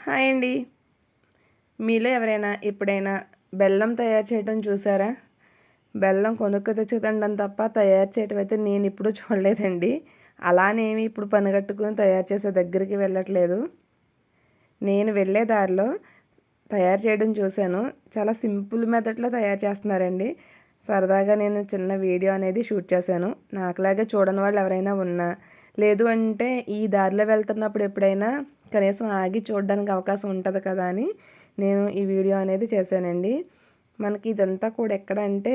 Hi అండి. మీలో ఎవరైనా ఎప్పుడైనా బెల్లం తయారు చేయడం చూసారా? బెల్లం కొనుక్కు తెచ్చి తినడం తప్ప తయారు చేయడం అయితే నేను ఇప్పుడు చూడలేదండి. అలానేమి ఇప్పుడు పనిగట్టుకుని తయారు చేసే దగ్గరికి వెళ్ళట్లేదు. నేను వెళ్ళే దారిలో తయారు చేయడం చూశాను. చాలా సింపుల్ మెథడ్లో తయారు చేస్తున్నారండి. సరదాగా నేను చిన్న వీడియో అనేది షూట్ చేశాను. నాకులాగే చూడని వాళ్ళు ఎవరైనా ఉన్నా, లేదు అంటే ఈ దారిలో వెళ్తున్నప్పుడు ఎప్పుడైనా కనీసం ఆగి చూడడానికి అవకాశం ఉంటుంది కదా అని నేను ఈ వీడియో అనేది చేశానండి. మనకి ఇదంతా కూడా ఎక్కడ అంటే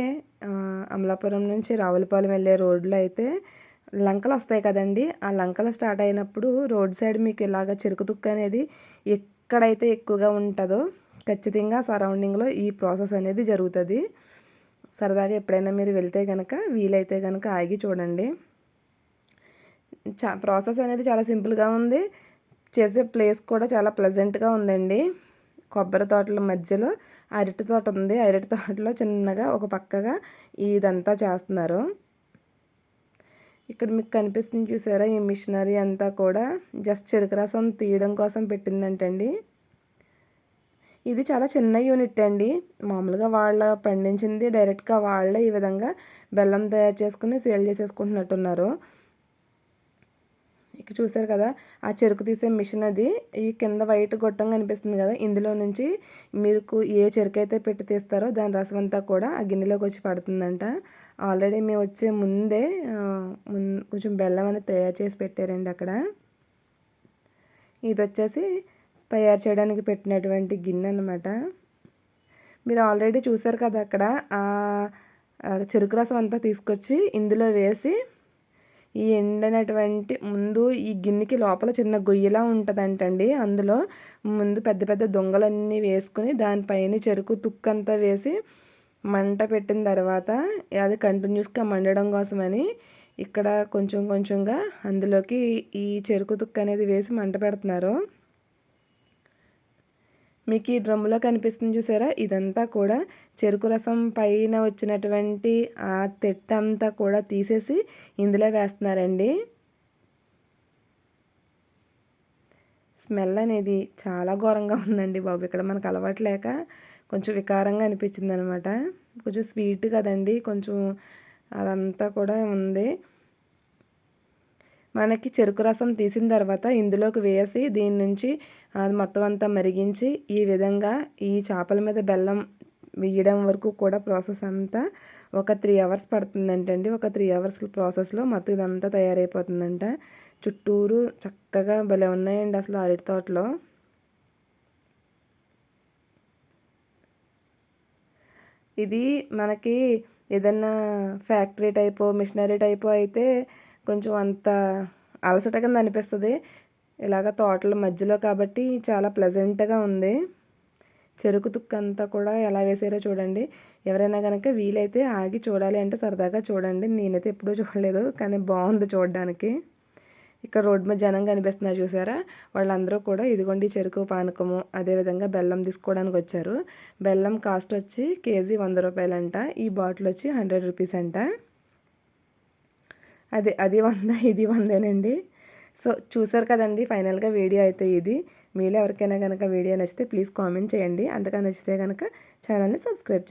అమలాపురం నుంచి రావులపాలెం వెళ్ళే రోడ్లో అయితే లంకలు వస్తాయి కదండి. ఆ లంకలు స్టార్ట్ అయినప్పుడు రోడ్ సైడ్ మీకు ఇలాగ చెరుకు తుక్కు అనేది ఎక్కడైతే ఎక్కువగా ఉంటుందో ఖచ్చితంగా సరౌండింగ్లో ఈ ప్రాసెస్ అనేది జరుగుతుంది. సరదాగా ఎప్పుడైనా మీరు వెళ్తే కనుక వీలైతే కనుక ఆగి చూడండి. ప్రాసెస్ అనేది చాలా సింపుల్గా ఉంది. చేసే ప్లేస్ కూడా చాలా ప్లెజెంట్గా ఉందండి. కొబ్బరి తోటల మధ్యలో అరటి తోట ఉంది. అరటి తోటలో చిన్నగా ఒక పక్కగా ఇదంతా చేస్తున్నారు. ఇక్కడ మీకు కనిపిస్తుంది చూసారా, ఈ మిషనరీ అంతా కూడా జస్ట్ చెరుకు రసం తీయడం కోసం పెట్టిందంటండి. ఇది చాలా చిన్న యూనిట్ అండి. మామూలుగా వాళ్ళ పండించింది డైరెక్ట్గా వాళ్ళే ఈ విధంగా బెల్లం తయారు చేసుకుని సేల్ చేసేసుకుంటున్నట్టున్నారు. ఇక చూసారు కదా, ఆ చెరుకు తీసే మిషన్ అది. ఈ కింద వైట్ గొట్టం కనిపిస్తుంది కదా, ఇందులో నుంచి మీకు ఏ చెరుకు అయితే పెట్టి తీస్తారో దాని రసం అంతా కూడా ఆ గిన్నెలోకి వచ్చి పడుతుందంట. ఆల్రెడీ మేము వచ్చే ముందే కొంచెం బెల్లం అనేది తయారు చేసి పెట్టారండి అక్కడ. ఇది వచ్చేసి తయారు చేయడానికి పెట్టినటువంటి గిన్నె అనమాట. మీరు ఆల్రెడీ చూసారు కదా, అక్కడ చెరుకు రసం అంతా తీసుకొచ్చి ఇందులో వేసి ఈ ఎండినటువంటి ముందు ఈ గిన్నెకి లోపల చిన్న గొయ్యిలా ఉంటుందంటండి. అందులో ముందు పెద్ద పెద్ద దొంగలన్నీ వేసుకుని దానిపైన చెరుకు తుక్కంతా వేసి మంట పెట్టిన తర్వాత అది కంటిన్యూస్గా మండడం కోసమని ఇక్కడ కొంచెం కొంచెంగా అందులోకి ఈ చెరుకు తుక్కు అనేది వేసి మంట పెడుతున్నారు. మీకు ఈ డ్రమ్ములో కనిపిస్తుంది చూసారా, ఇదంతా కూడా చెరుకు రసం పైన వచ్చినటువంటి ఆ తెట్టంతా కూడా తీసేసి ఇందులో వేస్తున్నారండి. స్మెల్ అనేది చాలా ఘోరంగా ఉందండి బాబు. ఇక్కడ మనకు అలవాటు లేక కొంచెం వికారంగా అనిపించింది అనమాట. కొంచెం స్వీట్ కదండి, కొంచెం అదంతా కూడా ఉంది. మనకి చెరుకు రసం తీసిన తర్వాత ఇందులోకి వేసి దీని నుంచి అది మొత్తం అంతా మరిగించి ఈ విధంగా ఈ చేపల మీద బెల్లం వేయడం వరకు కూడా ప్రాసెస్ అంతా ఒక 3 అవర్స్ పడుతుందంటండి. ఒక 3 అవర్స్ ప్రాసెస్లో మొత్తం ఇదంతా తయారైపోతుందంట. చుట్టూరు చక్కగా భలే ఉన్నాయండి అసలు అరటి తోటలో. ఇది మనకి ఏదన్నా ఫ్యాక్టరీ టైపు మిషనరీ టైపు అయితే కొంచెం అంత అలసట కింద అనిపిస్తుంది. ఇలాగ తోటల మధ్యలో కాబట్టి చాలా ప్లెజెంట్గా ఉంది. చెరుకు తుక్కు అంతా కూడా ఎలా వేసారో చూడండి. ఎవరైనా కనుక వీలైతే ఆగి చూడాలి అంటే సరదాగా చూడండి. నేనైతే ఎప్పుడూ చూడలేదు, కానీ బాగుంది చూడడానికి. ఇక్కడ రోడ్డు మీద జనం కనిపిస్తున్నారు చూసారా, వాళ్ళందరూ కూడా ఇదిగోండి చెరుకు పానకము అదేవిధంగా బెల్లం తీసుకోవడానికి వచ్చారు. బెల్లం కాస్ట్ వచ్చి కేజీ 100 రూపాయలంట. ఈ బాటిల్ వచ్చి 100 రూపీస్ అంట. అది 100 ఇది 100నండి. సో చూసారు కదండి, ఫైనల్గా వీడియో అయితే ఇది. మీలో ఎవరికైనా కనుక వీడియో నచ్చితే ప్లీజ్ కామెంట్ చేయండి. అంతగా నచ్చితే కనుక ఛానల్ని సబ్స్క్రైబ్ చేయండి.